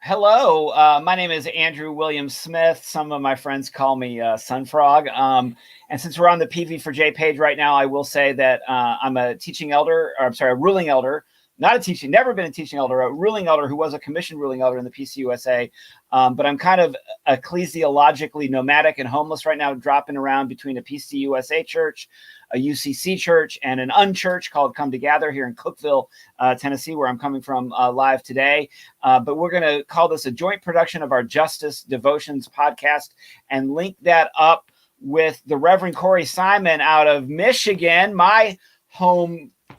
Hello, my name is Andrew William Smith. Some of my friends call me Sunfrog. And since we're on the PV4J page right now, I will say that I'm a teaching elder, or I'm sorry, a ruling elder, not a teaching, never been a teaching elder, a ruling elder who was a commissioned ruling elder in the PCUSA. But I'm kind of ecclesiologically nomadic and homeless right now, dropping around between a PCUSA church, a UCC church, and an unchurch called Come Together here in Cookeville, Tennessee, where I'm coming from live today. But we're going to call this a joint production of our Justice Devotions podcast and link that up with the Reverend Corey Simon out of Michigan, my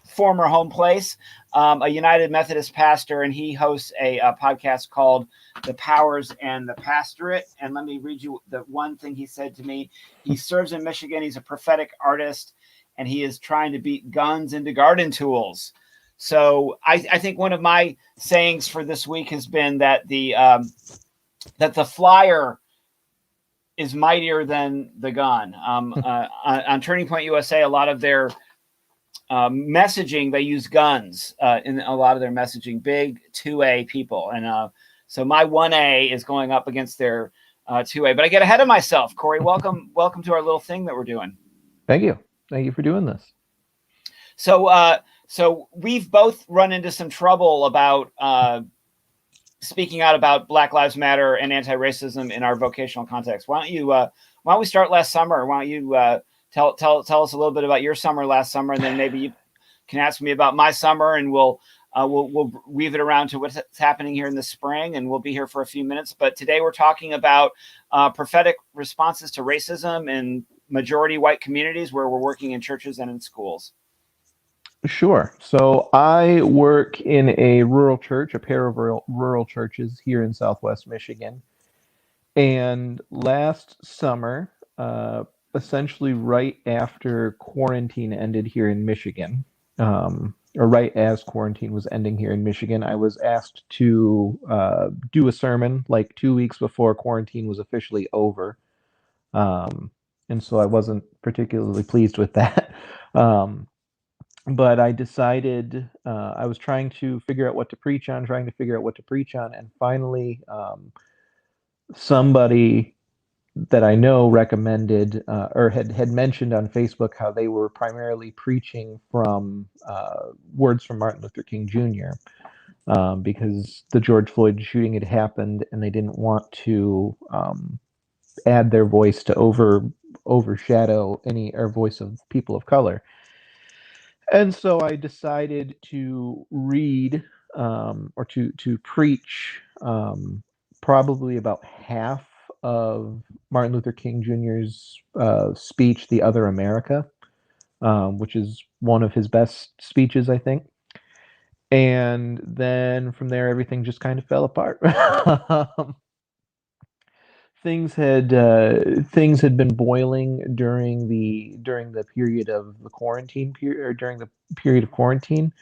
former home place, a United Methodist pastor, and he hosts a podcast called The Powers and the Pastorate. And let me read you the one thing he said to me. He serves in Michigan. He's a prophetic artist, and he is trying to beat guns into garden tools. So I think one of my sayings for this week has been that the flyer is mightier than the gun. On Turning Point USA, a lot of their messaging, they use guns in a lot of their messaging, big 2A people. And so my 1A is going up against their 2A, but I get ahead of myself. Corey, welcome to our little thing that we're doing. Thank you for doing this. So we've both run into some trouble about speaking out about Black Lives Matter and anti-racism in our vocational context. Why don't we start last summer? Why don't you tell us a little bit about your summer last summer, and then maybe you can ask me about my summer, and we'll weave it around to what's happening here in the spring, and we'll be here for a few minutes. But today we're talking about prophetic responses to racism in majority white communities where we're working in churches and in schools. Sure. So I work in a rural church, a pair of rural churches here in Southwest Michigan. And last summer, essentially right after quarantine ended here in Michigan, or right as quarantine was ending here in Michigan, I was asked to do a sermon like 2 weeks before quarantine was officially over. And so I wasn't particularly pleased with that. But I decided I was trying to figure out what to preach on, and finally somebody that I know recommended or had mentioned on Facebook how they were primarily preaching from words from Martin Luther King Jr. Because the George Floyd shooting had happened, and they didn't want to add their voice to overshadow any voice of people of color. And so I decided to read or to preach probably about half of Martin Luther King Jr.'s speech, The Other America, which is one of his best speeches, I think. And then from there, everything just kind of fell apart. Things had been boiling during the period of the quarantine period, or during the period of quarantine,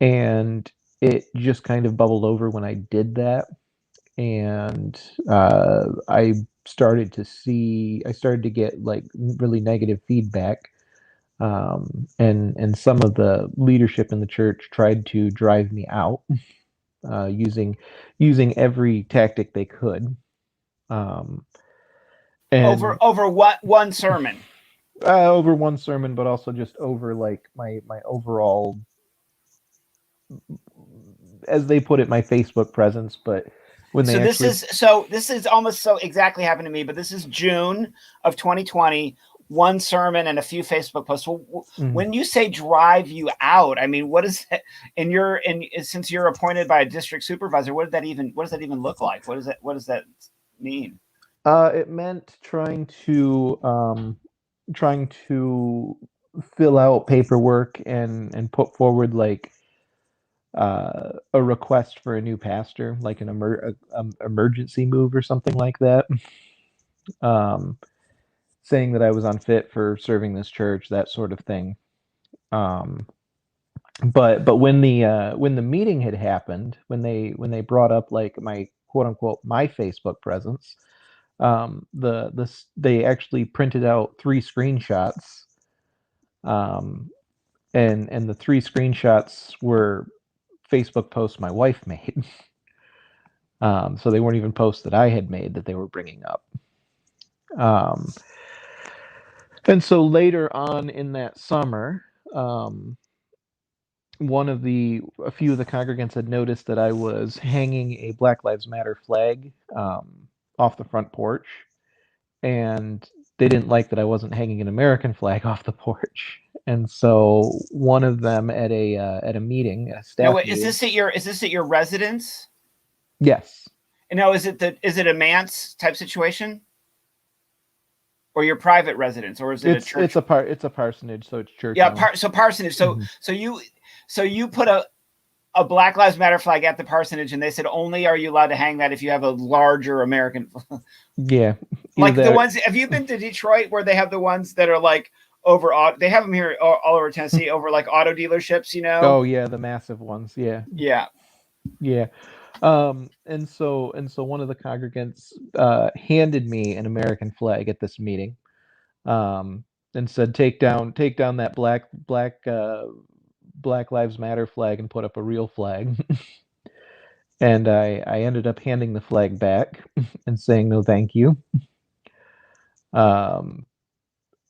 and it just kind of bubbled over when I did that, and I started to get like really negative feedback, and some of the leadership in the church tried to drive me out, using every tactic they could. And over what one sermon? Over one sermon, but also just over like my overall, as they put it, my Facebook presence. But when they this is almost so exactly happened to me. But this is June of 2020. One sermon and a few Facebook posts. Well, when you say drive you out, I mean, what is that? Since you're appointed by a district supervisor, what does that even look like? What does that mean? It meant trying to fill out paperwork and put forward like a request for a new pastor, like an emergency move or something like that. Saying that I was unfit for serving this church, that sort of thing. But when the meeting had happened, when they brought up like my quote unquote my Facebook presence, they actually printed out 3 screenshots, and the 3 screenshots were Facebook posts my wife made. So they weren't even posts that I had made that they were bringing up. And so later on in that summer, um, a few of the congregants had noticed that I was hanging a Black Lives Matter flag off the front porch, and they didn't like that I wasn't hanging an American flag off the porch. And so one of them at a meeting, a Now, staff wait, meeting, is this at your residence? yes, And now, is it a manse type situation, or your private residence, or is it a church? it's a parsonage, so it's church Yeah, owned. so parsonage. Mhm. So you put a Black Lives Matter flag at the parsonage, and they said only are you allowed to hang that if you have a larger American. Yeah, either Like the that. ones. Have you been to Detroit where they have the ones that are like over? They have them here all over Tennessee over like auto dealerships. You know? Oh yeah, the massive ones. Yeah, Yeah. yeah. And so one of the congregants handed me an American flag at this meeting, um, and said, take down that Black Lives Matter flag and put up a real flag." And I ended up handing the flag back and saying no, thank you. Um,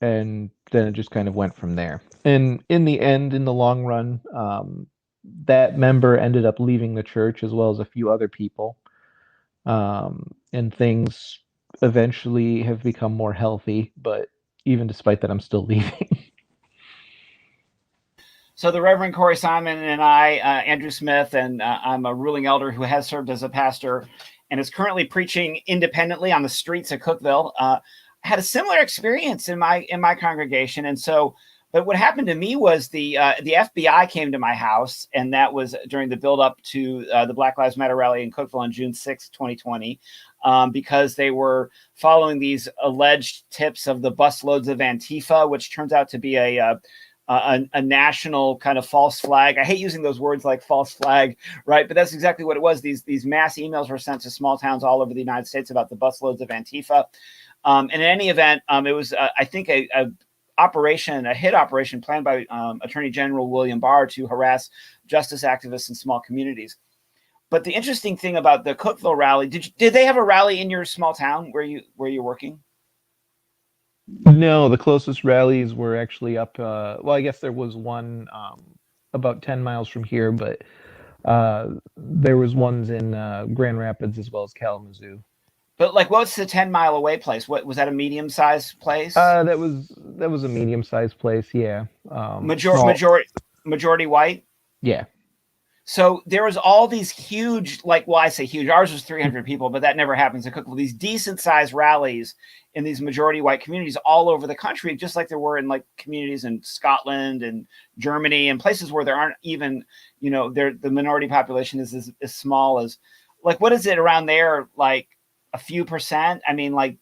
and then it just kind of went from there. And in the end, in the long run, that member ended up leaving the church as well as a few other people. And things eventually have become more healthy, but even despite that, I'm still leaving. So the Reverend Corey Simon and I, Andrew Smith, and I'm a ruling elder who has served as a pastor and is currently preaching independently on the streets of Cookeville. Had a similar experience in my congregation, and so. But what happened to me was the FBI came to my house, and that was during the build up to the Black Lives Matter rally in Cookeville on June 6, 2020, because they were following these alleged tips of the busloads of Antifa, which turns out to be a national kind of false flag. I hate using those words like false flag, right? But that's exactly what it was. These mass emails were sent to small towns all over the United States about the busloads of Antifa. And in any event, it was, I think, a hit operation planned by Attorney General William Barr to harass justice activists in small communities. But the interesting thing about the Cookeville rally, did they have a rally in your small town where you're working? No, the closest rallies were actually up. Well, I guess there was one about 10 miles from here, but there was ones in Grand Rapids as well as Kalamazoo. But like, what's the 10 mile away place? What was that, a medium sized place? That was a medium-sized place, yeah. Major- Small, majority majority white. yeah. So there was all these huge, like, well, I say huge, ours was 300 people, but that never happens in Cookeville. These decent sized rallies in these majority white communities all over the country, just like there were in like communities in Scotland and Germany and places where there aren't even, the minority population is as small as, like, what is it around there? Like a few percent? I mean, like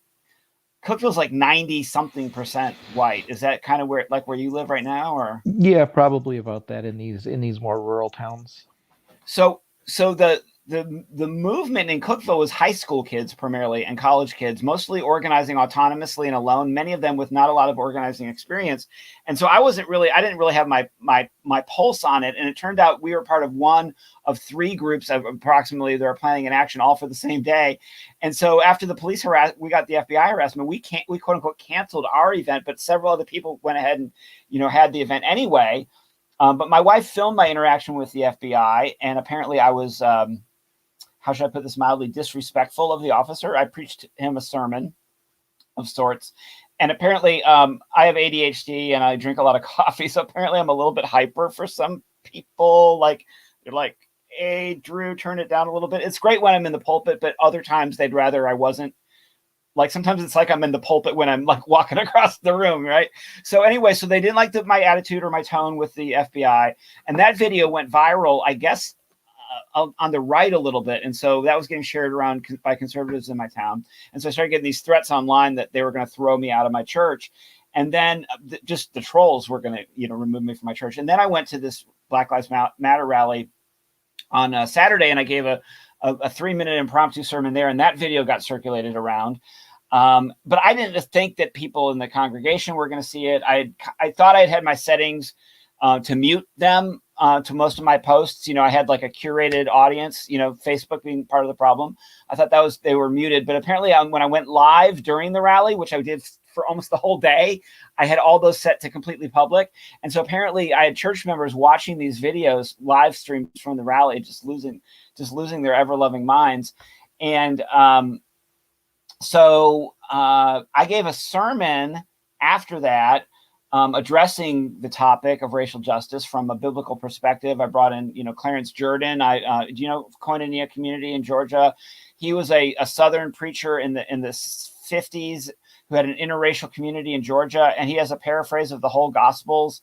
Cookeville's like 90 something percent white. Is that kind of where you live right now, or? Yeah, probably about that in these more rural towns. So the movement in Cookeville was high school kids primarily and college kids, mostly organizing autonomously and alone, many of them with not a lot of organizing experience. And so I didn't really have my pulse on it. And it turned out we were part of one of three groups of approximately that are planning an action all for the same day. And so after the police we got the FBI harassment, we quote unquote canceled our event, but several other people went ahead and, had the event anyway. But my wife filmed my interaction with the FBI, and apparently I was, how should I put this mildly, disrespectful of the officer. I preached him a sermon of sorts. And apparently I have ADHD and I drink a lot of coffee. So apparently I'm a little bit hyper for some people. Like, they're like, hey, Drew, turn it down a little bit. It's great when I'm in the pulpit, but other times they'd rather I wasn't. Like sometimes it's like I'm in the pulpit when I'm like walking across the room, right? So anyway, so they didn't like my attitude or my tone with the FBI. And that video went viral, I guess, on the right a little bit. And so that was getting shared around by conservatives in my town. And so I started getting these threats online that they were going to throw me out of my church. And then just the trolls were going to, remove me from my church. And then I went to this Black Lives Matter rally on Saturday, and I gave a 3-minute impromptu sermon there, and that video got circulated around. But I didn't think that people in the congregation were going to see it. I thought I'd had my settings to mute them to most of my posts. I had like a curated audience, Facebook being part of the problem. I thought they were muted, but apparently when I went live during the rally, which I did for almost the whole day, I had all those set to completely public. And so apparently I had church members watching these videos, live streams from the rally, just losing their ever loving minds. And so I gave a sermon after that, addressing the topic of racial justice from a biblical perspective. I brought in, Clarence Jordan. Do you know Koinonia community in Georgia? He was a Southern preacher in the 50s who had an interracial community in Georgia, and he has a paraphrase of the whole Gospels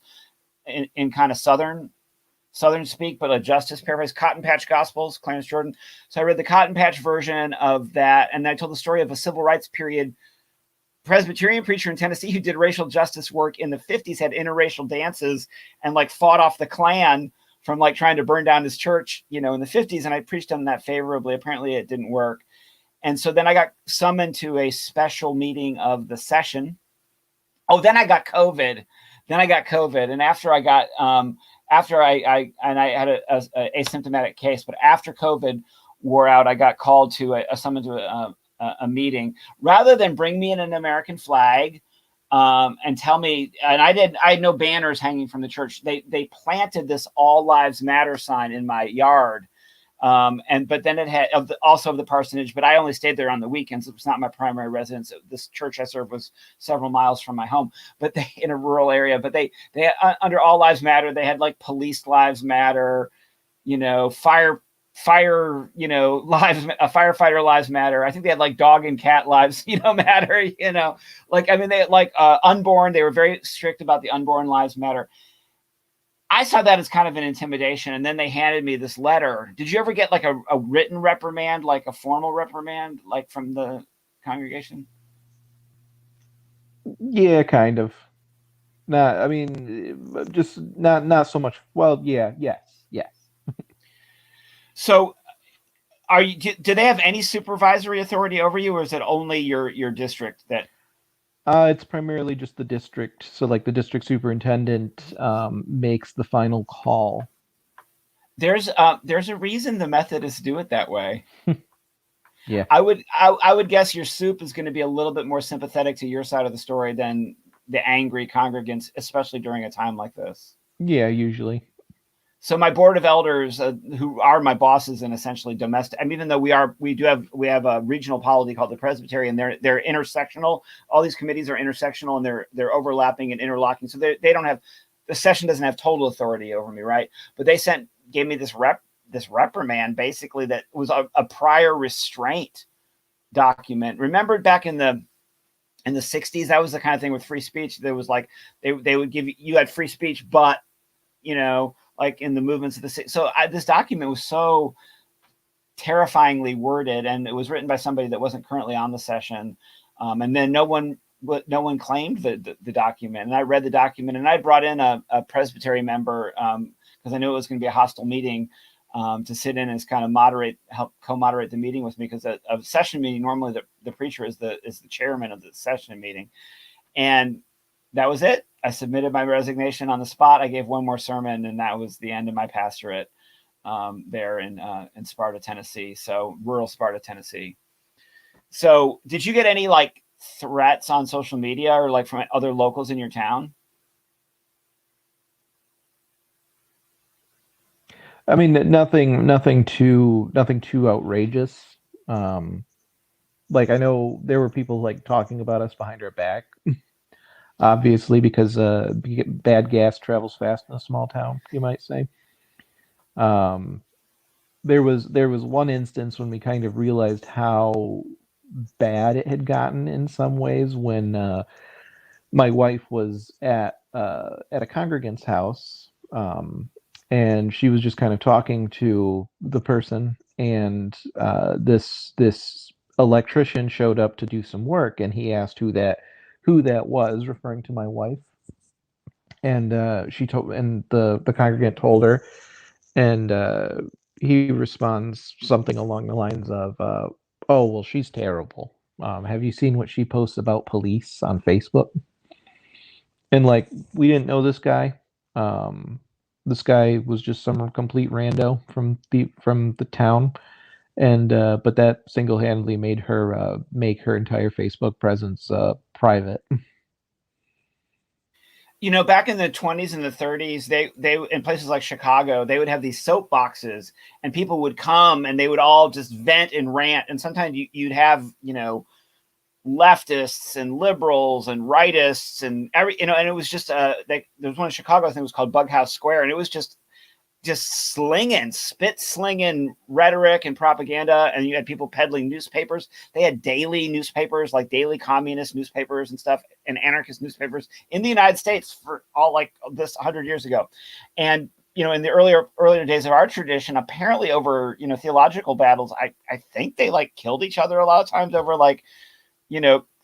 in kind of Southern speak, but a justice paraphrase, Cotton Patch Gospels, Clarence Jordan. So I read the Cotton Patch version of that, and I told the story of a civil rights period Presbyterian preacher in Tennessee who did racial justice work in the 50s, had interracial dances and like fought off the Klan from like trying to burn down his church, in the 50s. And I preached on that favorably. Apparently it didn't work. And so then I got summoned to a special meeting of the session. Oh, then I got COVID. And after I got, after I had a asymptomatic case, but after COVID wore out, I got called to a summon to a meeting. Rather than bring me in an American flag and tell me, and I had no banners hanging from the church. They planted this All Lives Matter sign in my yard. But then it had also of the parsonage, but I only stayed there on the weekends. It was not my primary residence. This church I served was several miles from my home, but they in a rural area. But they under All Lives Matter, they had like Police Lives Matter, fire, lives, a firefighter lives matter. I think they had like dog and cat lives, matter. They had like unborn. They were very strict about the unborn lives matter. I saw that as kind of an intimidation. And then they handed me this letter. Did you ever get like a written reprimand, like a formal reprimand, like from the congregation? Yeah, kind of. Just not so much. Well, yeah, yes. So do they have any supervisory authority over you, or is it only your district that? It's primarily just the district. So like the district superintendent makes the final call. There's a reason the Methodists do it that way. Yeah. I would guess your soup is going to be a little bit more sympathetic to your side of the story than the angry congregants, especially during a time like this. Yeah, usually. So my board of elders, who are my bosses and essentially domestic, even though we have a regional polity called the Presbyterian, they're intersectional. All these committees are intersectional and they're overlapping and interlocking. So they don't have, the session doesn't have total authority over me, right? But they gave me this reprimand basically that was a prior restraint document. Remember back in the 60s, that was the kind of thing with free speech. There was like they would give you had free speech, but like in the movements of the city. So this document was so terrifyingly worded, and it was written by somebody that wasn't currently on the session. And then no one claimed the document. And I read the document, and I brought in a Presbyterian member because I knew it was going to be a hostile meeting to sit in and kind of help co-moderate the meeting with me, because a session meeting, normally the preacher is the chairman of the session meeting. And that was it. I submitted my resignation on the spot. I gave one more sermon, and that was the end of my pastorate there in Sparta, Tennessee. So rural Sparta, Tennessee. So did you get any like threats on social media or like from other locals in your town? Nothing too outrageous. Like I know there were people like talking about us behind our back. Obviously, because bad gas travels fast in a small town, you might say. There was one instance when we kind of realized how bad it had gotten in some ways when my wife was at a congregant's house, and she was just kind of talking to the person, and this electrician showed up to do some work, and he asked who that was, referring to my wife. And the congregant told her, and he responds something along the lines of, "Oh, well, she's terrible. Have you seen what she posts about police on Facebook?" And like, we didn't know this guy. Um, this guy was just some complete rando from the town, and but that single-handedly made her make her entire Facebook presence private. Back in the 20s and the 30s, they in places like Chicago, they would have these soapboxes, and people would come and they would all just vent and rant. And sometimes you'd have leftists and liberals and rightists and and it was just there was one in Chicago, I think it was called Bughouse Square, and it was just slinging, spit slinging rhetoric and propaganda. And you had people peddling newspapers. They had daily newspapers, like daily communist newspapers and stuff, and anarchist newspapers in the United States for all like this 100 years ago. And in the earlier days of our tradition, apparently over theological battles, I think they like killed each other a lot of times over like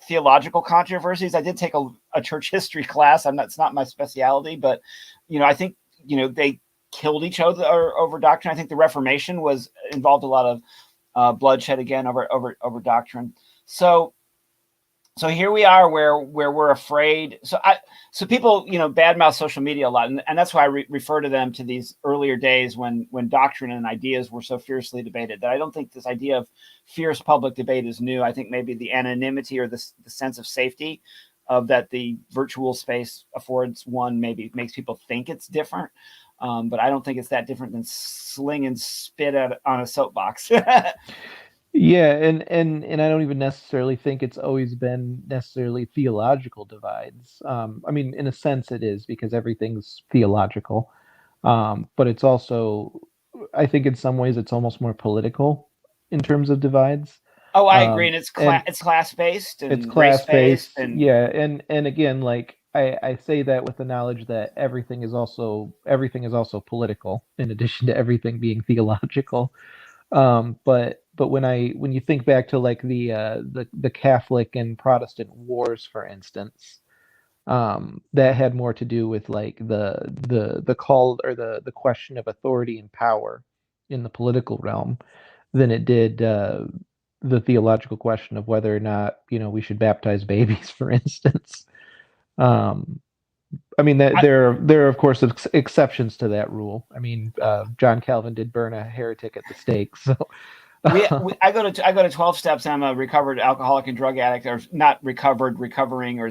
theological controversies. I did take a church history class. It's not my specialty, but I think they killed each other over doctrine. I think the Reformation was involved a lot of bloodshed again over doctrine. So here we are where we're afraid. So people badmouth social media a lot, and that's why I refer to them to these earlier days when doctrine and ideas were so fiercely debated. That I don't think this idea of fierce public debate is new. I think maybe the anonymity or the sense of safety of that the virtual space affords one maybe makes people think it's different. But I don't think it's that different than slinging spit on a soapbox. Yeah, and I don't even necessarily think it's always been necessarily theological divides. I mean, in a sense, it is because everything's theological. But it's also, I think in some ways, it's almost more political in terms of divides. Oh, I agree, and And it's class based it's and race class based, based, and yeah, and again, like I say that with the knowledge that everything is also political in addition to everything being theological. But when you think back to like the Catholic and Protestant wars, for instance, that had more to do with like the call or the question of authority and power in the political realm than it did the theological question of whether or not we should baptize babies, for instance. Um, I mean that I, there are of course exceptions to that rule. I mean, John Calvin did burn a heretic at the stake, so I go to 12 steps, and I'm a recovered alcoholic and drug addict, or not recovered, recovering, or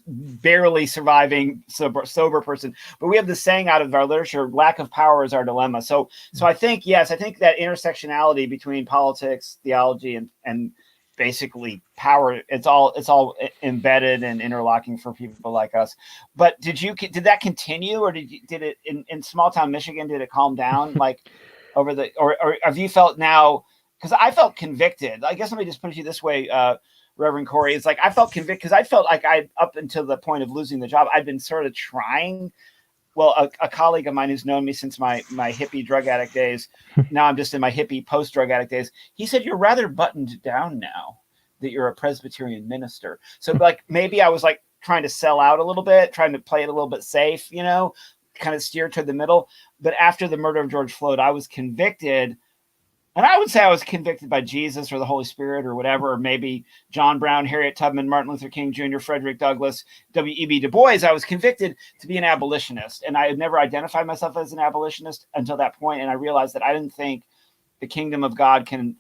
barely surviving sober person. But we have this saying out of our literature: lack of power is our dilemma. So I think yes, I think that intersectionality between politics, theology, and basically power, it's all embedded and interlocking for people like us. But did that continue, or did it in small town Michigan, did it calm down like over the, or have you felt now? Because I felt convicted. I guess let me just put it to you this way, Reverend Corey. It's like I felt convicted because I felt like up until the point of losing the job, I'd been sort of trying. Well, a colleague of mine who's known me since my hippie drug addict days, now I'm just in my hippie post drug addict days. He said, "You're rather buttoned down now that you're a Presbyterian minister." So like maybe I was like trying to sell out a little bit, trying to play it a little bit safe, kind of steer toward the middle. But after the murder of George Floyd, I was convicted. And I would say I was convicted by Jesus or the Holy Spirit or whatever, or maybe John Brown, Harriet Tubman, Martin Luther King Jr., Frederick Douglass, W.E.B. Du Bois. I was convicted to be an abolitionist. And I had never identified myself as an abolitionist until that point. And I realized that I didn't think the kingdom of God can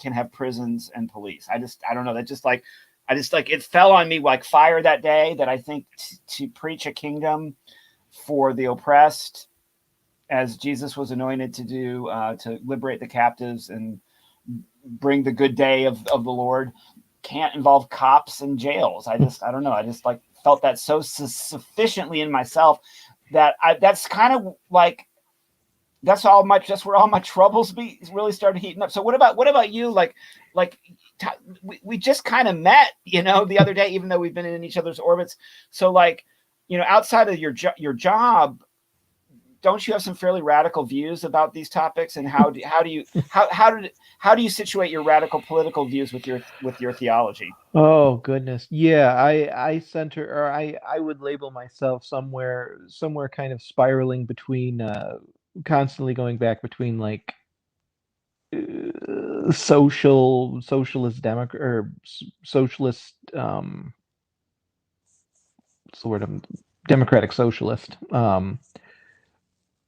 have prisons and police. I don't know. It fell on me like fire that day that I think to preach a kingdom for the oppressed, as Jesus was anointed to do, to liberate the captives and bring the good day of the Lord, can't involve cops and jails. I don't know. I just like felt that so sufficiently in myself that that's kind of like, that's where all my troubles really started heating up. So what about you? We just kind of met, the other day, even though we've been in each other's orbits. So like, outside of your job, don't you have some fairly radical views about these topics? And how do you situate your radical political views with your theology? Oh goodness. Yeah, I center or I would label myself somewhere kind of spiraling between constantly going back between like socialist democrat or socialist what's the word I'm democratic socialist.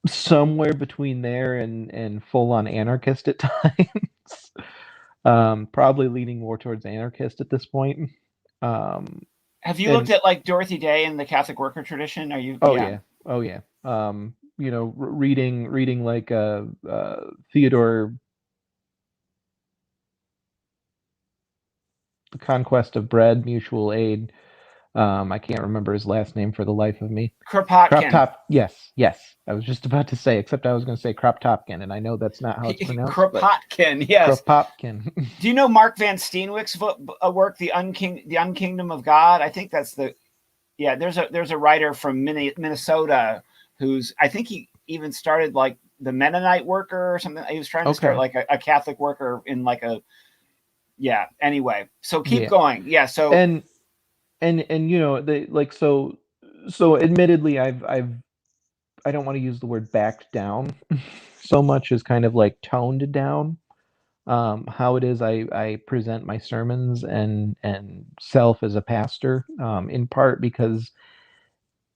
Somewhere between there and full on anarchist at times. Probably leaning more towards anarchist at this point. Have you looked And at like Dorothy Day and the Catholic worker tradition? Are you? oh Yeah. yeah, oh yeah. Reading like Theodore, The Conquest of Bread, Mutual Aid. I can't remember his last name for the life of me. Crop Kropotkin. Top. Yes, yes. I was just about to say, except I was going to say Crop Topkin, and I know that's not how it's pronounced, but Kropotkin. Yes. Kropotkin. Do you know Mark Van Steenwick's work, the Unkingdom of God? I think that's the. Yeah, there's a writer from Minnesota who's, I think he even started like the Mennonite worker or something. He was trying to start Okay. like a Catholic worker in like a, yeah. Anyway, so keep Yeah. going. Yeah. So And they like admittedly I don't want to use the word backed down so much as kind of like toned down how it is I present my sermons and self as a pastor, in part because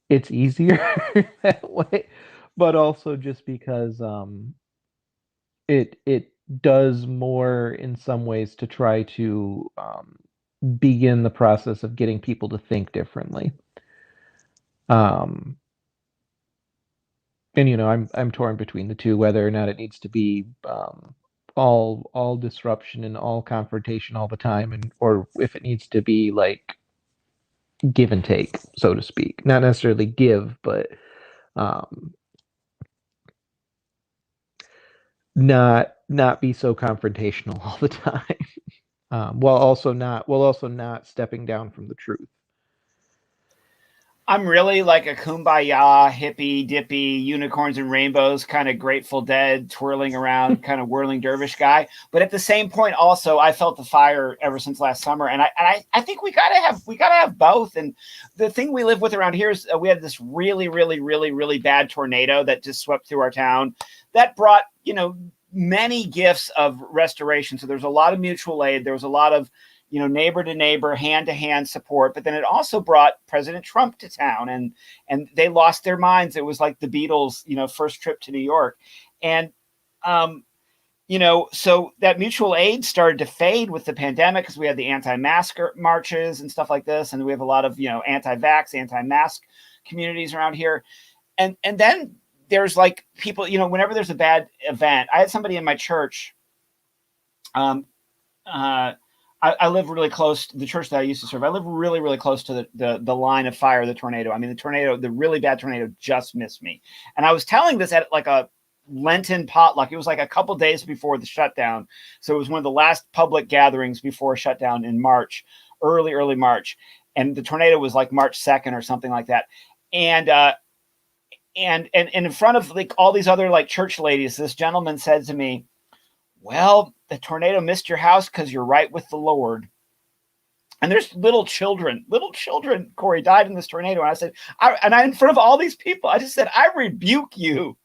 it's easier that way, but also just because it does more in some ways to try to begin the process of getting people to think differently. Um, and I'm torn between the two, whether or not it needs to be all disruption and all confrontation all the time, and or if it needs to be like give and take, so to speak. Not necessarily give, but um, not be so confrontational all the time, while also not stepping down from the truth. I'm really like a kumbaya, hippy dippy, unicorns and rainbows, kind of Grateful Dead, twirling around, kind of whirling dervish guy. But at the same point, also, I felt the fire ever since last summer, and I think we gotta have both. And the thing we live with around here is we had this really, really, really, really bad tornado that just swept through our town, that brought many gifts of restoration. So there's a lot of mutual aid. There was a lot of neighbor to neighbor, hand to hand support. But then it also brought President Trump to town, and they lost their minds. It was like the Beatles, first trip to New York, and so that mutual aid started to fade with the pandemic because we had the anti-mask marches and stuff like this, and we have a lot of anti-vax, anti-mask communities around here, and then there's like people, whenever there's a bad event. I had somebody in my church. I live really close to the church that I used to serve. I live really, really close to the line of fire of the tornado. I mean, the really bad tornado just missed me. And I was telling this at like a Lenten potluck. It was like a couple days before the shutdown. So it was one of the last public gatherings before shutdown in March, early March. And the tornado was like March 2nd or something like that. And in front of like all these other like church ladies, this gentleman said to me, "Well, the tornado missed your house because you're right with the Lord." And there's little children, Corey, died in this tornado. And I said, in front of all these people, I just said, "I rebuke you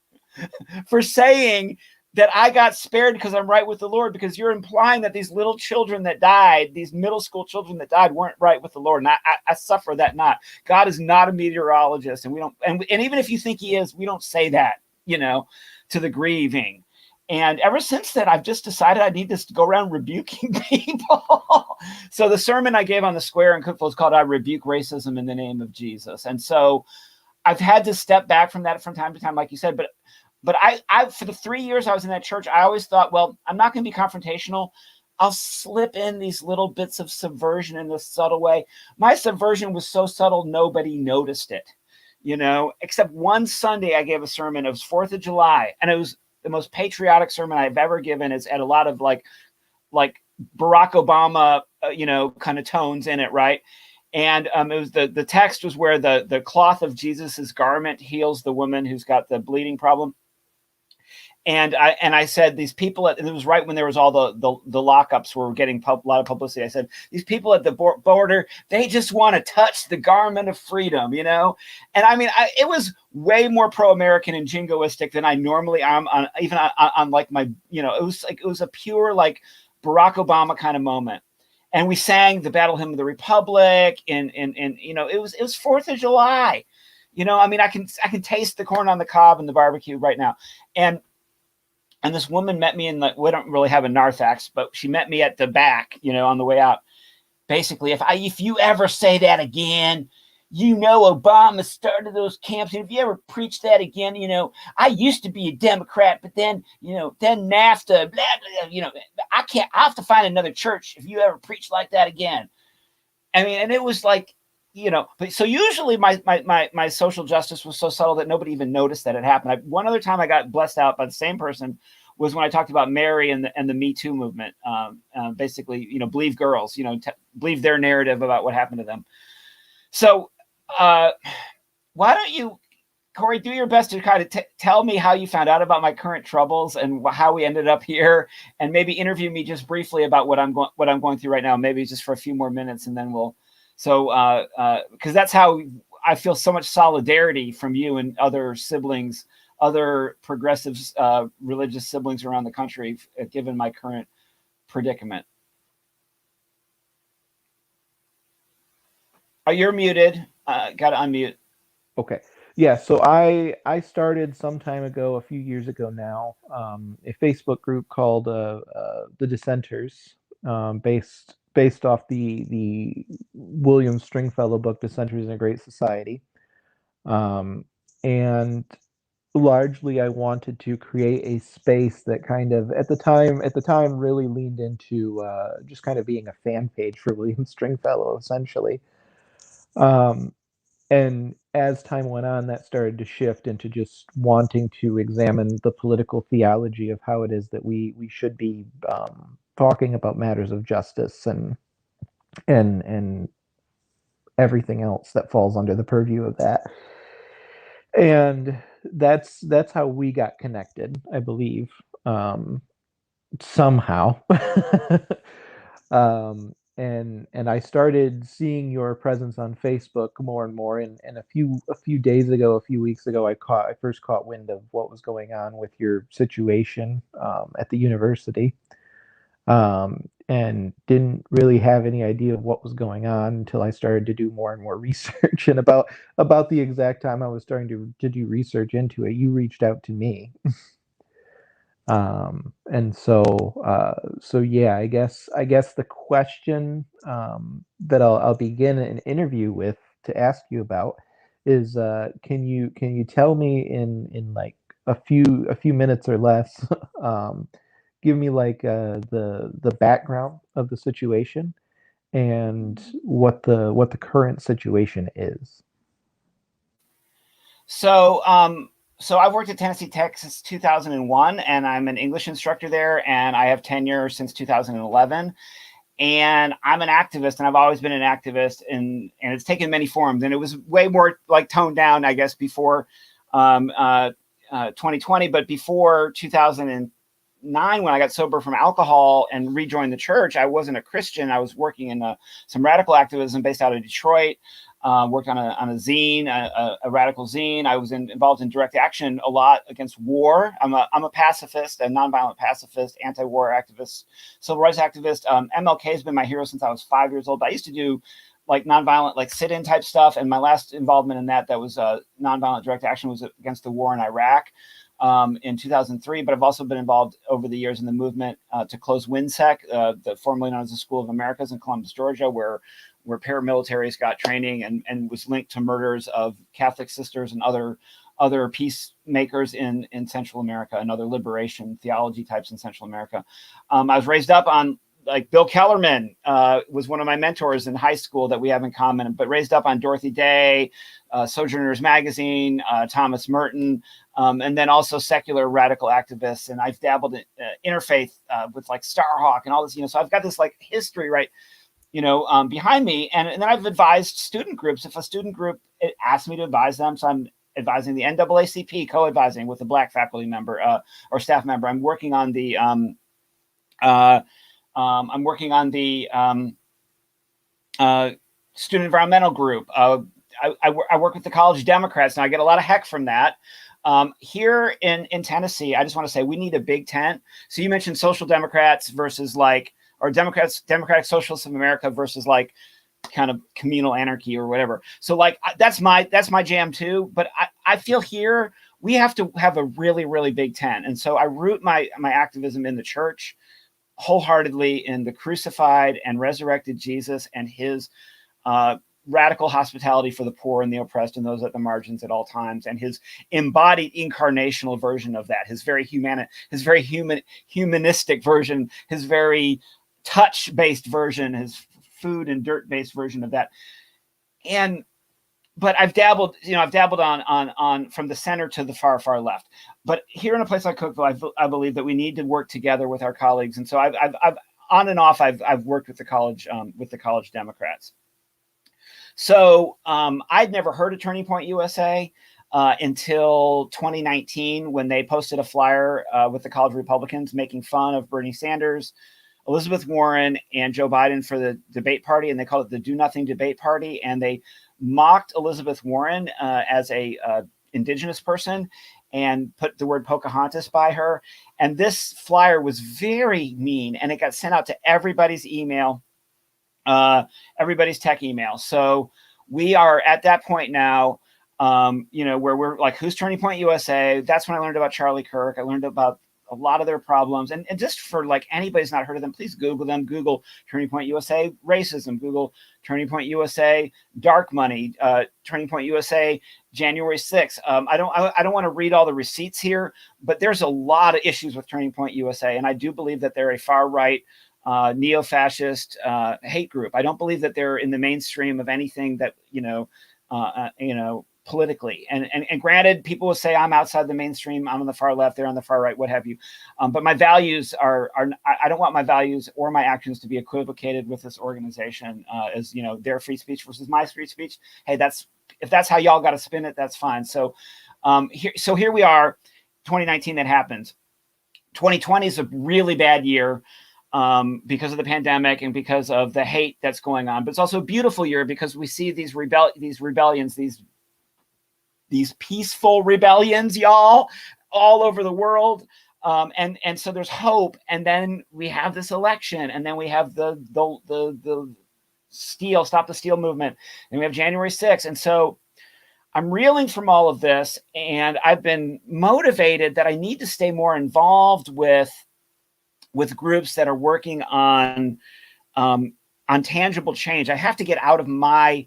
for saying that I got spared because I'm right with the Lord, because you're implying that these little children that died, these middle school children that died, weren't right with the Lord. And I suffer that not. God is not a meteorologist. And we don't, and even if you think he is, we don't say that, to the grieving. And ever since then, I've just decided I need to go around rebuking people. So the sermon I gave on the square in Cookville is called "I Rebuke Racism in the Name of Jesus." And so I've had to step back from that from time to time, like you said. But I for the 3 years I was in that church, I always thought, well, I'm not going to be confrontational. I'll slip in these little bits of subversion in this subtle way. My subversion was so subtle, nobody noticed it, except one Sunday I gave a sermon. It was 4th of July, and it was the most patriotic sermon I've ever given. It's had a lot of like Barack Obama, kind of tones in it, right? And it was the text was where the cloth of Jesus's garment heals the woman who's got the bleeding problem. And I said, these people it was right when there was all the lockups were getting a lot of publicity. I said, these people at the border, they just want to touch the garment of freedom, And I mean, it was way more pro-American and jingoistic than I normally am on like my, it was a pure like Barack Obama kind of moment. And we sang the Battle Hymn of the Republic, and it was 4th of July. I mean, I can taste the corn on the cob and the barbecue right now. And this woman met me we don't really have a narthex, but she met me at the back, on the way out. Basically, if you ever say that again, Obama started those camps. And if you ever preach that again, I used to be a Democrat, but then, then NAFTA, blah, blah, I have to find another church if you ever preach like that again. I mean, and it was like, but so usually my social justice was so subtle that nobody even noticed that it happened. One other time I got blessed out by the same person was when I talked about Mary and the Me Too movement. Basically, believe girls, believe their narrative about what happened to them. So why don't you, Corey, do your best to kind of tell me how you found out about my current troubles and how we ended up here, and maybe interview me just briefly about what I'm going through right now, maybe just for a few more minutes, and then we'll. So, because that's how I feel so much solidarity from you and other siblings, other progressive religious siblings around the country, given my current predicament. Oh, you're muted. Got to unmute. Okay. Yeah, so I started some time ago, a few years ago now, a Facebook group called the Dissenters, based off the William Stringfellow book, Dissenters in a Great Society, and largely I wanted to create a space that kind of at the time really leaned into just kind of being a fan page for William Stringfellow, essentially. And as time went on, that started to shift into just wanting to examine the political theology of how it is that we should be talking about matters of justice and everything else that falls under the purview of that. And that's how we got connected, I believe, somehow. And I started seeing your presence on Facebook more and more. And a few days ago, a few weeks ago, I first caught wind of what was going on with your situation at the university, and didn't really have any idea of what was going on until I started to do more and more research. And about the exact time I was starting to do research into it, you reached out to me. And so yeah, I guess the question that I'll begin an interview with to ask you about is, can you tell me in like a few minutes or less, give me like the background of the situation and what the current situation is. So, so I've worked at Tennessee Tech since 2001, and I'm an English instructor there, and I have tenure since 2011. And I'm an activist, and I've always been an activist, and it's taken many forms. And it was way more like toned down, I guess, before 2020, but before 2009, when I got sober from alcohol and rejoined the church, I wasn't a Christian. I was working in some radical activism based out of Detroit. Worked on a zine, a radical zine. I was involved in direct action a lot against war. I'm a pacifist, a nonviolent pacifist, anti-war activist, civil rights activist. MLK has been my hero since I was 5 years old. But I used to do like nonviolent, like sit-in type stuff. And my last involvement in that was nonviolent direct action, was against the war in Iraq in 2003. But I've also been involved over the years in the movement to close WINSEC, formerly known as the School of Americas in Columbus, Georgia, where paramilitaries got training and was linked to murders of Catholic sisters and other peacemakers in Central America and other liberation theology types in Central America. I was raised up on, like, Bill Kellerman was one of my mentors in high school that we have in common, but raised up on Dorothy Day, Sojourners Magazine, Thomas Merton, and then also secular radical activists. And I've dabbled in interfaith with like Starhawk and all this, so I've got this like history, right, behind me. And then I've advised student groups. If a student group asks me to advise them, so I'm advising the NAACP, co-advising with a Black faculty member or staff member. I'm working on the student environmental group. I work with the college Democrats, and I get a lot of heck from that. Here in Tennessee, I just want to say we need a big tent. So you mentioned social democrats versus like, or Democratic Socialists of America versus like kind of communal anarchy or whatever. So like that's my jam too. But I feel here we have to have a really, really big tent. And so I root my activism in the church wholeheartedly in the crucified and resurrected Jesus and his radical hospitality for the poor and the oppressed and those at the margins at all times, and his embodied incarnational version of that, his very humanistic version, his very touch-based version, his food and dirt-based version of that. But I've dabbled on from the center to the far left. But here in a place like Cookeville, I believe that we need to work together with our colleagues, and so I've on and off I've worked with the college Democrats. So I'd never heard of Turning Point USA until 2019, when they posted a flyer with the college Republicans making fun of Bernie Sanders, Elizabeth Warren, and Joe Biden for the debate party, and they called it the Do Nothing Debate Party, and they mocked Elizabeth Warren as a indigenous person and put the word Pocahontas by her. And this flyer was very mean, and it got sent out to everybody's email. Everybody's tech email. So we are at that point now, where we're like, who's Turning Point USA? That's when I learned about Charlie Kirk. I learned about a lot of their problems. And just for like anybody's not heard of them, please Google them. Google Turning Point USA racism. Google Turning Point USA dark money. Turning Point USA January 6th. I don't want to read all the receipts here, but there's a lot of issues with Turning Point USA, and I do believe that they're a far right neo-fascist hate group. I don't believe that they're in the mainstream of anything that politically. And granted, people will say I'm outside the mainstream. I'm on the far left. They're on the far right. What have you? But my values are. I don't want my values or my actions to be equivocated with this organization as their free speech versus my free speech. Hey, if that's how y'all got to spin it, that's fine. So here we are, 2019. That happens. 2020 is a really bad year. Because of the pandemic and because of the hate that's going on. But it's also a beautiful year because we see these rebellions, these peaceful rebellions, y'all, all over the world. And so there's hope. And then we have this election, and then we have the Stop the Steal movement, and we have January 6th. And so I'm reeling from all of this, and I've been motivated that I need to stay more involved with groups that are working on tangible change. I have to get out of my.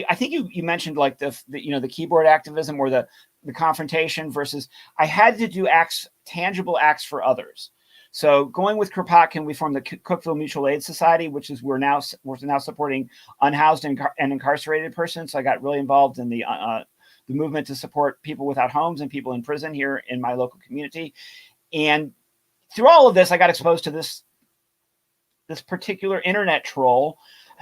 I think you mentioned like the keyboard activism or the confrontation versus. I had to do tangible acts for others. So going with Kropotkin, we formed the Cookeville Mutual Aid Society, which is we're now supporting unhoused and incarcerated persons. So I got really involved in the movement to support people without homes and people in prison here in my local community. And through all of this, I got exposed to this particular internet troll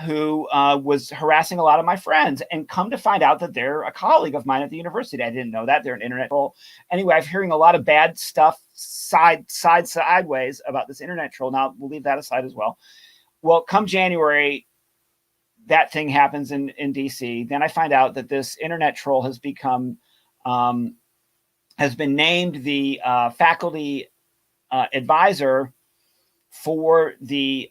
who was harassing a lot of my friends, and come to find out that they're a colleague of mine at the university. I didn't know that. They're an internet troll. Anyway, I'm hearing a lot of bad stuff sideways about this internet troll. Now, we'll leave that aside as well. Well, come January, that thing happens in DC. Then I find out that this internet troll has been named the faculty advisor for the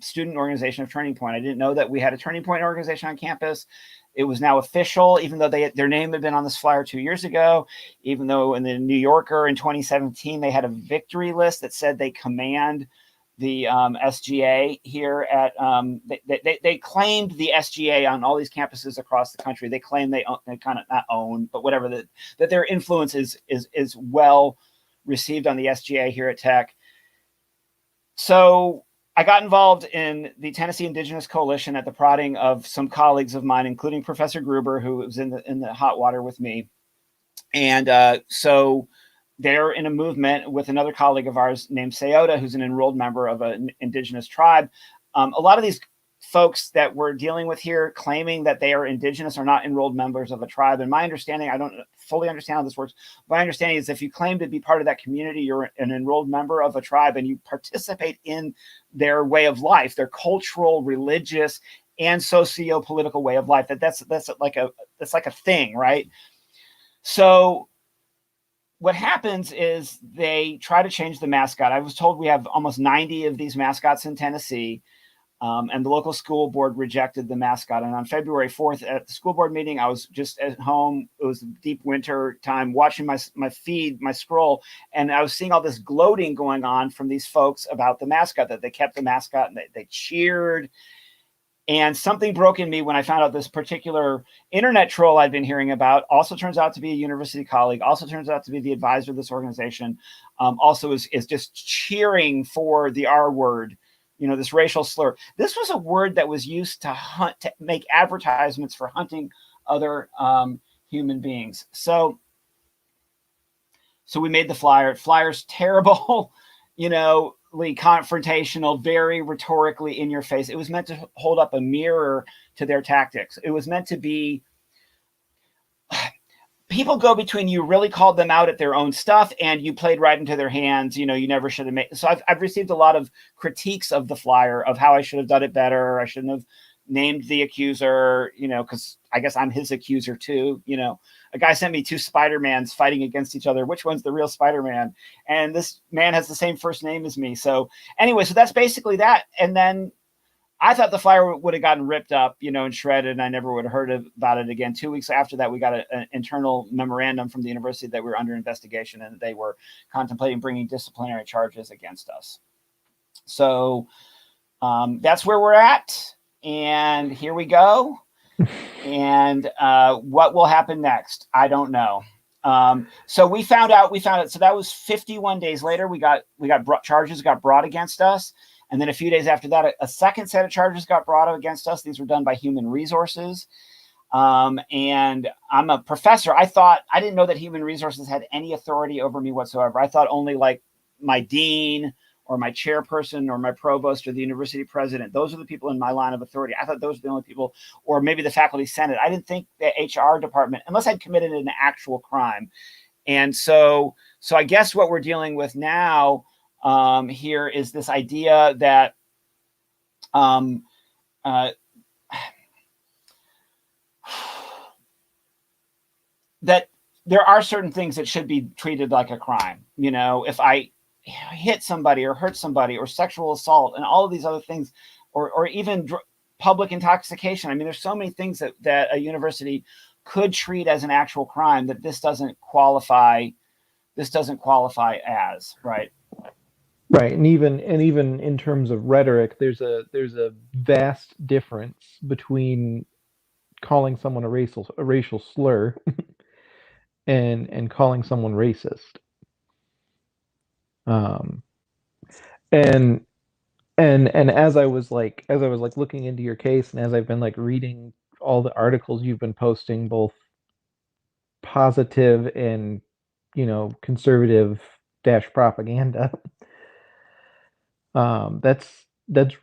student organization of Turning Point. I didn't know that we had a Turning Point organization on campus. It was now official, even though their name had been on this flyer 2 years ago, even though in the New Yorker in 2017, they had a victory list that said they command the SGA here at, they claimed the SGA on all these campuses across the country. They claim they kind of not own, but whatever, that their influence is well received on the SGA here at Tech. So I got involved in the Tennessee Indigenous Coalition at the prodding of some colleagues of mine, including Professor Gruber, who was in the hot water with me. And so they're in a movement with another colleague of ours named Sayota, who's an enrolled member of an indigenous tribe. A lot of these folks that we're dealing with here claiming that they are indigenous are not enrolled members of a tribe. And my understanding, I don't fully understand how this works. My understanding is if you claim to be part of that community, you're an enrolled member of a tribe and you participate in their way of life, their cultural, religious, and socio-political way of life. That's like a thing, right? So what happens is they try to change the mascot. I was told we have almost 90 of these mascots in Tennessee. And the local school board rejected the mascot. And on February 4th at the school board meeting, I was just at home. It was deep winter time, watching my feed, my scroll, and I was seeing all this gloating going on from these folks about the mascot, that they kept the mascot and they cheered. And something broke in me when I found out this particular internet troll I'd been hearing about also turns out to be a university colleague, also turns out to be the advisor of this organization, also is just cheering for the R word, this racial slur. This was a word that was used to hunt, to make advertisements for hunting other human beings. So we made the flyer. Flyer's terrible, confrontational, very rhetorically in your face. It was meant to hold up a mirror to their tactics. It was meant to be, people go between, you really called them out at their own stuff and you played right into their hands. You never should have made. So I've received a lot of critiques of the flyer, of how I should have done it better. I shouldn't have named the accuser, because I guess I'm his accuser too. A guy sent me 2 Spider-Mans fighting against each other. Which one's the real Spider-Man? And this man has the same first name as me. So anyway, so that's basically that. And then I thought the flyer would have gotten ripped up, and shredded, and I never would have heard about it again. 2 weeks after that, we got an internal memorandum from the university that we were under investigation and they were contemplating bringing disciplinary charges against us. So that's where we're at. And here we go. And what will happen next? I don't know. So we found out. So that was 51 days later. Charges got brought against us. And then a few days after that, a second set of charges got brought against us. These were done by Human Resources. And I'm a professor. I didn't know that Human Resources had any authority over me whatsoever. I thought only like my dean or my chairperson or my provost or the university president. Those are the people in my line of authority. I thought those were the only people, or maybe the faculty senate. I didn't think the HR department, unless I'd committed an actual crime. And so I guess what we're dealing with now here is this idea that that there are certain things that should be treated like a crime. If I hit somebody or hurt somebody, or sexual assault and all of these other things, or even public intoxication. I mean, there's so many things that a university could treat as an actual crime that this doesn't qualify as, right? Right. And even in terms of rhetoric, there's a vast difference between calling someone a racial slur and calling someone racist. And as I was looking into your case, and as I've been like reading all the articles you've been posting, both positive and conservative propaganda, that's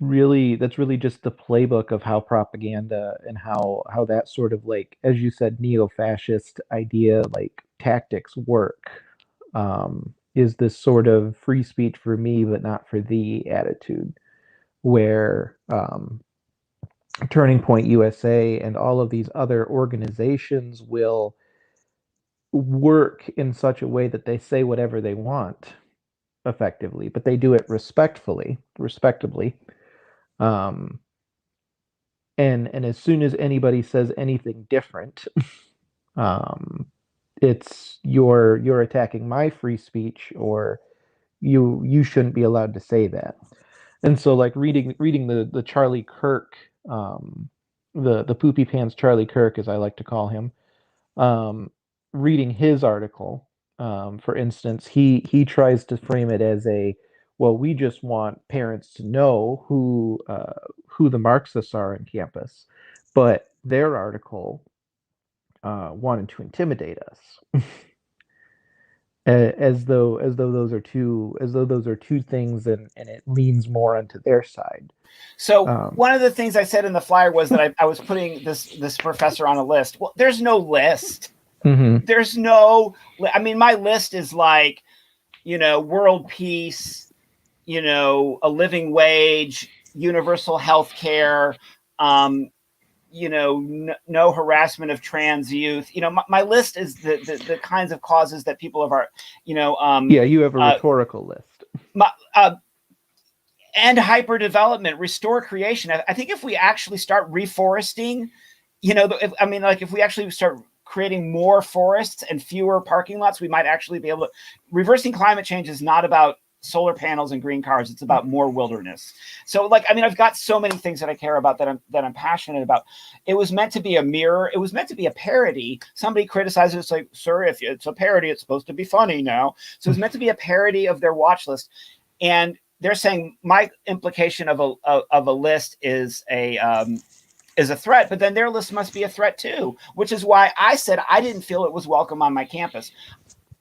really just the playbook of how propaganda and how that sort of, like, as you said, neo-fascist idea, like, tactics work. Is this sort of free speech for me but not for thee attitude, where Turning Point USA and all of these other organizations will work in such a way that they say whatever they want effectively, but they do it respectably. And as soon as anybody says anything different, it's you're attacking my free speech, or you shouldn't be allowed to say that. And so, like, reading the Charlie Kirk, the poopy pants Charlie Kirk, as I like to call him, reading his article, for instance, he tries to frame it as well, we just want parents to know who the Marxists are on campus, but their article wanted to intimidate us. as though those are two things, and it leans more onto their side. So one of the things I said in the flyer was that I was putting this professor on a list. Well, there's no list. Mm-hmm. There's no. I mean, my list is like, world peace, a living wage, universal health care, no harassment of trans youth. My list is the kinds of causes that people of our, yeah, you have a rhetorical list. end hyperdevelopment, restore creation. I think if we actually start reforesting, if we actually start creating more forests and fewer parking lots, we might actually be able to. Reversing climate change is not about solar panels and green cars. It's about more wilderness. So I've got so many things that I care about that I'm passionate about. It was meant to be a mirror. It was meant to be a parody. Somebody criticized it. It's like, sir, if it's a parody, it's supposed to be funny now. So it's meant to be a parody of their watch list. And they're saying my implication of a list is a threat, but then their list must be a threat too, which is why I said I didn't feel it was welcome on my campus.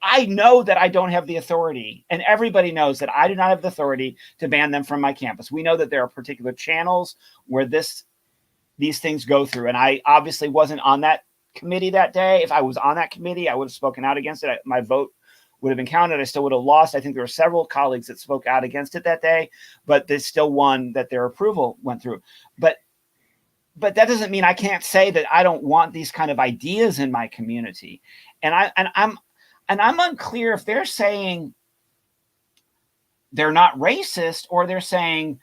I know that I don't have the authority, and everybody knows that I do not have the authority to ban them from my campus. We know that there are particular channels where these things go through, and I obviously wasn't on that committee that day. If I was on that committee, I would have spoken out against it. My vote would have been counted. I still would have lost. I think there were several colleagues that spoke out against it that day, but they still won that their approval went through. But that doesn't mean I can't say that I don't want these kind of ideas in my community. And I'm unclear if they're saying they're not racist or they're saying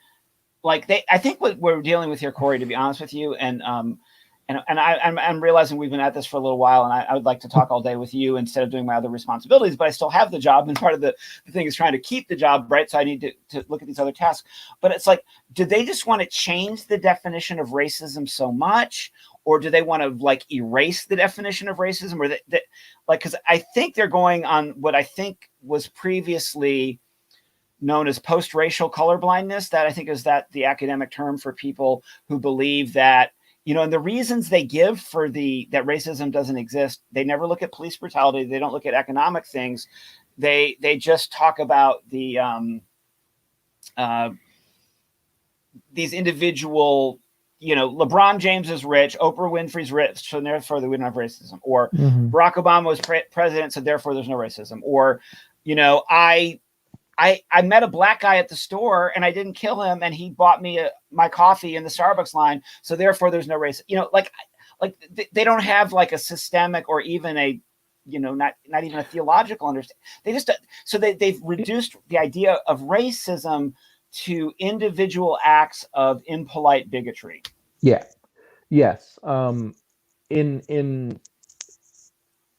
I think what we're dealing with here, Corey, to be honest with you, and I'm realizing we've been at this for a little while, and I would like to talk all day with you instead of doing my other responsibilities, but I still have the job, and part of the thing is trying to keep the job, right? So I need to look at these other tasks. But it's like, do they just want to change the definition of racism so much, or do they want to erase the definition of racism, or because I think they're going on what I think was previously known as post-racial colorblindness. That I think is the academic term for people who believe that, and the reasons they give for that racism doesn't exist. They never look at police brutality. They don't look at economic things. They just talk about these individual, LeBron James is rich, Oprah Winfrey's rich, so therefore we don't have racism. Or Barack Obama was president, so therefore there's no racism. Or, I met a black guy at the store and I didn't kill him, and he bought me my coffee in the Starbucks line, so therefore there's no racism. They don't have a systemic or even a, not even a theological understanding. They just they've reduced the idea of racism to individual acts of impolite bigotry. Yeah. Yes. In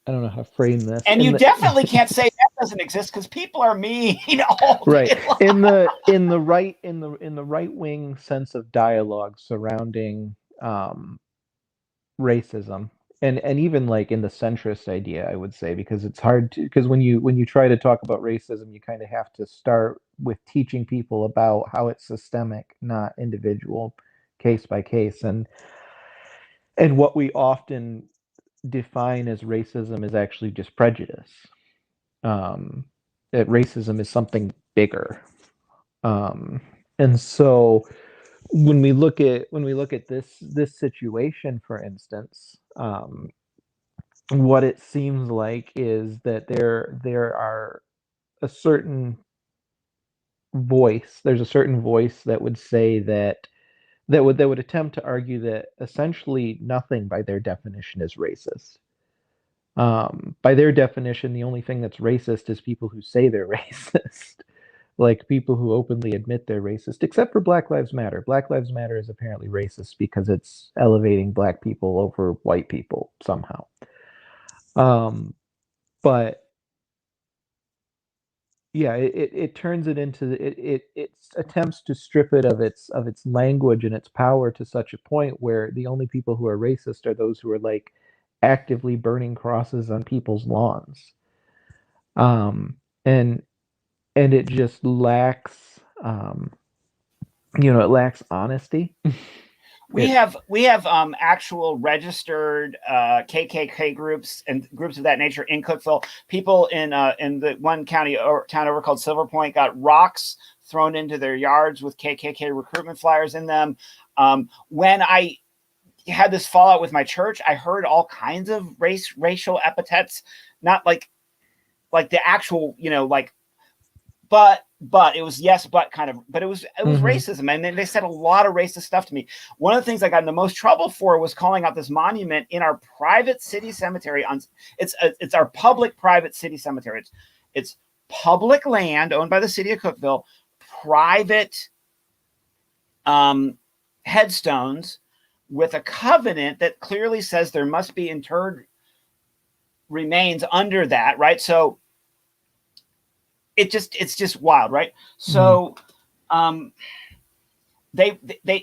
I don't know how to frame this. And you definitely can't say that doesn't exist because people are mean all right day long. in the right wing sense of dialogue surrounding racism, and even in the centrist idea, I would say, because it's hard to, because when you try to talk about racism, you kind of have to start with teaching people about how it's systemic, not individual, case by case, and what we often define as racism is actually just prejudice. That racism is something bigger, and so when we look at this situation, for instance, what it seems like is that there are a certain voice. There's a certain voice that would say that would attempt to argue that essentially nothing by their definition is racist. By their definition, the only thing that's racist is people who say they're racist, like people who openly admit they're racist, except for Black Lives Matter. Black Lives Matter is apparently racist because it's elevating black people over white people somehow. But yeah, it turns it into it attempts to strip it of its language and its power to such a point where the only people who are racist are those who are actively burning crosses on people's lawns. And it just lacks it lacks honesty. We have actual registered KKK groups and groups of that nature in Cookeville. People in the one town over called Silver Point got rocks thrown into their yards with KKK recruitment flyers in them. When I had this fallout with my church, I heard all kinds of racial epithets, not like the actual, but it was yes, but kind of, but it was racism. And then they said a lot of racist stuff to me. One of the things I got in the most trouble for was calling out this monument in our private city cemetery. It's our public private city cemetery. It's public land owned by the city of Cookeville, private headstones with a covenant that clearly says there must be interred remains under that, right? So it's just wild, right? So they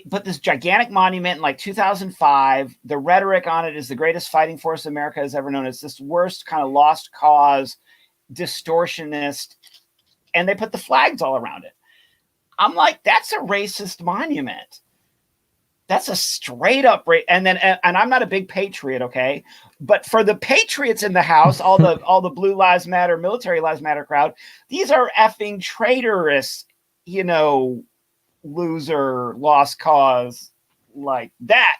put this gigantic monument in like 2005. The rhetoric on it is the greatest fighting force America has ever known. It's this worst kind of lost cause, distortionist, and they put the flags all around it. I'm like, that's a racist monument. That's a straight up and I'm not a big patriot, okay? But for the patriots in the house, all the Blue Lives Matter, Military Lives Matter crowd, these are effing traitorous, loser, lost cause like that,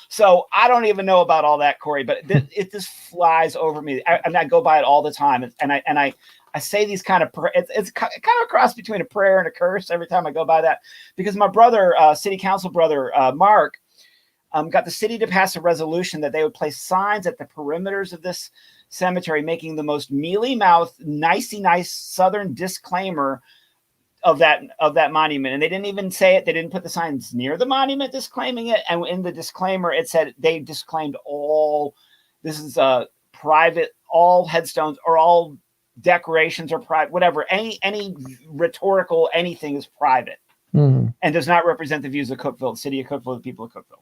So I don't even know about all that, Corey, but it just flies over me. I go by it all the time, and I say these kind of it's kind of a cross between a prayer and a curse every time I go by that, because my brother, city council brother Mark, got the city to pass a resolution that they would place signs at the perimeters of this cemetery, making the most mealy-mouthed, nicey nice Southern disclaimer of that monument. And they didn't even say it. They didn't put the signs near the monument disclaiming it. And in the disclaimer, it said they disclaimed this is private, all headstones or all decorations are private, whatever, any rhetorical anything is private and does not represent the views of Cookeville, the city of Cookeville, the people of Cookeville.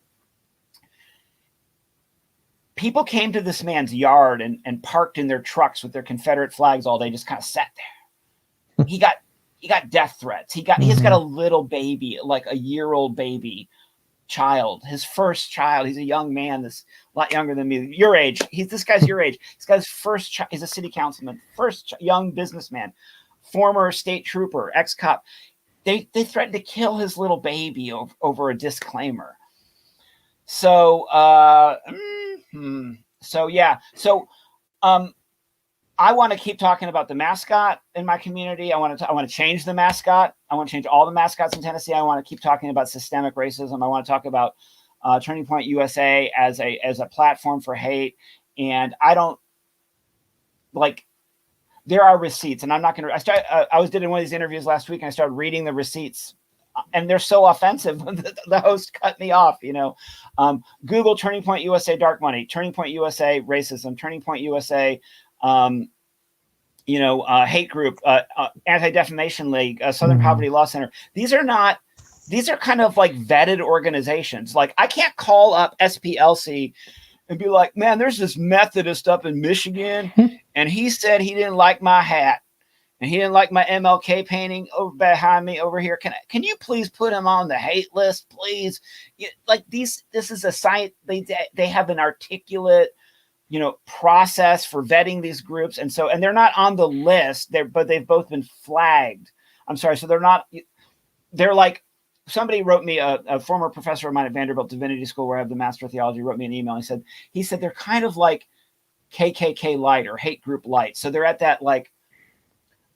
People came to this man's yard and parked in their trucks with their Confederate flags all day, just kind of sat there. He got death threats. He's got a little baby, like a year-old baby child, his first child. He's a young man, this a lot younger than me, your age. This guy's your age. He's got his first child. He's a city councilman, young businessman, former state trooper, ex-cop. They threatened to kill his little baby over a disclaimer. So, I want to keep talking about the mascot in my community. I want to change the mascot. I want to change all the mascots in Tennessee. I want to keep talking about systemic racism. I want to talk about Turning Point USA as a platform for hate. And I don't there are receipts, and I'm not going to. I was doing one of these interviews last week, and I started reading the receipts, and they're so offensive. The host cut me off. Google Turning Point USA dark money, Turning Point USA racism, Turning Point USA. Hate group, Anti-Defamation League, Southern Poverty Law Center. These are kind of like vetted organizations. Like, I can't call up SPLC and be like, man, there's this Methodist up in Michigan, and he said he didn't like my hat and he didn't like my MLK painting over behind me over here. Can you please put him on the hate list, please? This is a site. They have an articulate process for vetting these groups. And they're not on the list, but they've both been flagged. I'm sorry. So they're like, somebody wrote me, a former professor of mine at Vanderbilt Divinity School, where I have the Master of Theology, wrote me an email. He said they're kind of like KKK light or hate group light. So they're at that,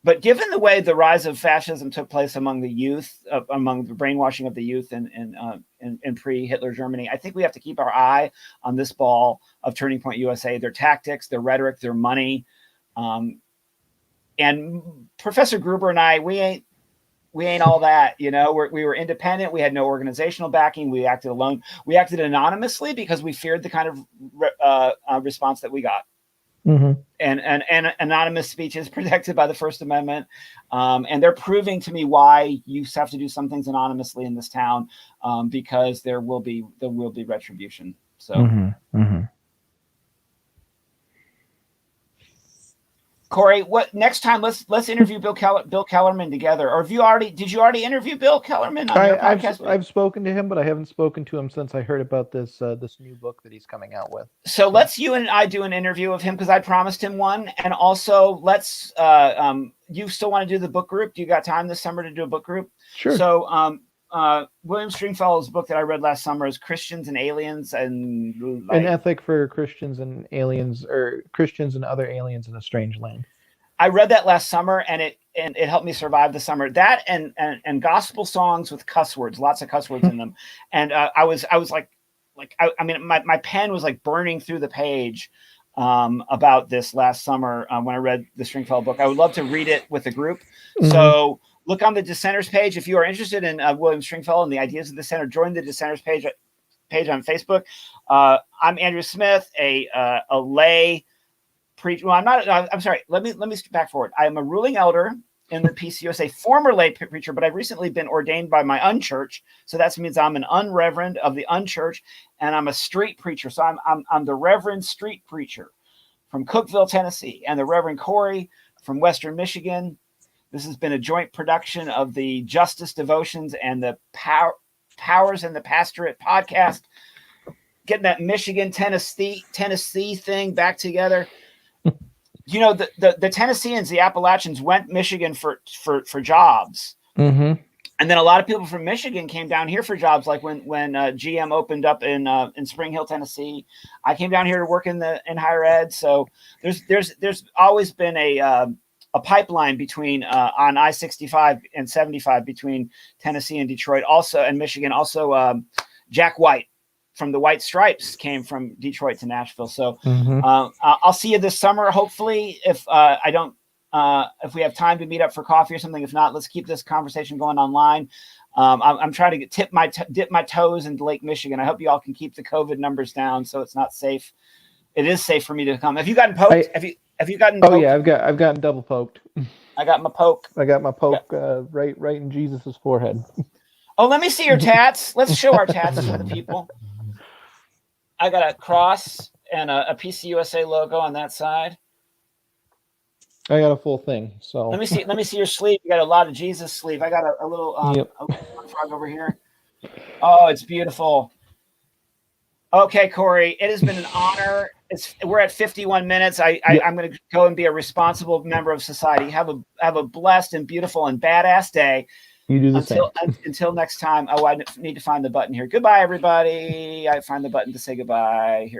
but given the way the rise of fascism took place among the youth, among the brainwashing of the youth in pre-Hitler Germany, I think we have to keep our eye on this ball of Turning Point USA, their tactics, their rhetoric, their money. And Professor Gruber and I, we ain't all that, we were independent. We had no organizational backing. We acted alone. We acted anonymously because we feared the kind of response that we got. Mm-hmm. And anonymous speech is protected by the First Amendment. And they're proving to me why you have to do some things anonymously in this town, because there will be retribution. So, Corey, what next time? Let's interview Bill Kellerman together. Or did you already interview Bill Kellerman on your podcast? I've spoken to him, but I haven't spoken to him since I heard about this new book that he's coming out with. So let's you and I do an interview of him, because I promised him one. And also let's you still want to do the book group? Do you got time this summer to do a book group? Sure. So William Stringfellow's book that I read last summer is Christians and Aliens and An Ethic for Christians and Aliens, or Christians and Other Aliens in a Strange Land. I read that last summer, and it helped me survive the summer. That and gospel songs with cuss words, lots of cuss words in them. And I was like my pen was like burning through the page about this last summer when I read the Stringfellow book. I would love to read it with a group. Mm-hmm. So look on the dissenters page. If you are interested in William Stringfellow and the ideas of the dissenter, join the dissenters page on Facebook. I'm Andrew Smith, a lay preacher. Well, I'm not. I'm sorry. Let me step back forward. I am a ruling elder in the PCUSA, former lay preacher, but I've recently been ordained by my unchurch. So that means I'm an unreverend of the unchurch, and I'm a street preacher. So I'm the Reverend Street Preacher from Cookeville, Tennessee, and the Reverend Corey from Western Michigan. This has been a joint production of the Justice Devotions and the Powers and the Pastorate podcast. Getting that Michigan, Tennessee thing back together. You know, the Tennesseans, the Appalachians went Michigan for jobs. Mm-hmm. And then a lot of people from Michigan came down here for jobs, like when GM opened up in Spring Hill, Tennessee. I came down here to work in higher ed. So there's always been a pipeline between on I-65 and 75 between Tennessee and Detroit, also, and Michigan. Also, Jack White from the White Stripes came from Detroit to Nashville. So I'll see you this summer, hopefully, if if we have time to meet up for coffee or something. If not, let's keep this conversation going online. I'm trying to dip my toes into Lake Michigan. I hope you all can keep the COVID numbers down so it's not safe. It is safe for me to come. Have you gotten poked? Have you gotten poked? Oh yeah, I've gotten double poked. I got my poke. I got my poke right in Jesus's forehead. Oh, let me see your tats. Let's show our tats to the people. I got a cross and a PCUSA logo on that side. I got a full thing. So let me see your sleeve. You got a lot of Jesus sleeve. I got a little frog over here. Oh, it's beautiful. Okay, Corey, it has been an honor. We're at 51 minutes. I'm going to go and be a responsible member of society. Have a blessed and beautiful and badass day. You do the same. Until next time. Oh, I need to find the button here. Goodbye, everybody. I find the button to say goodbye here.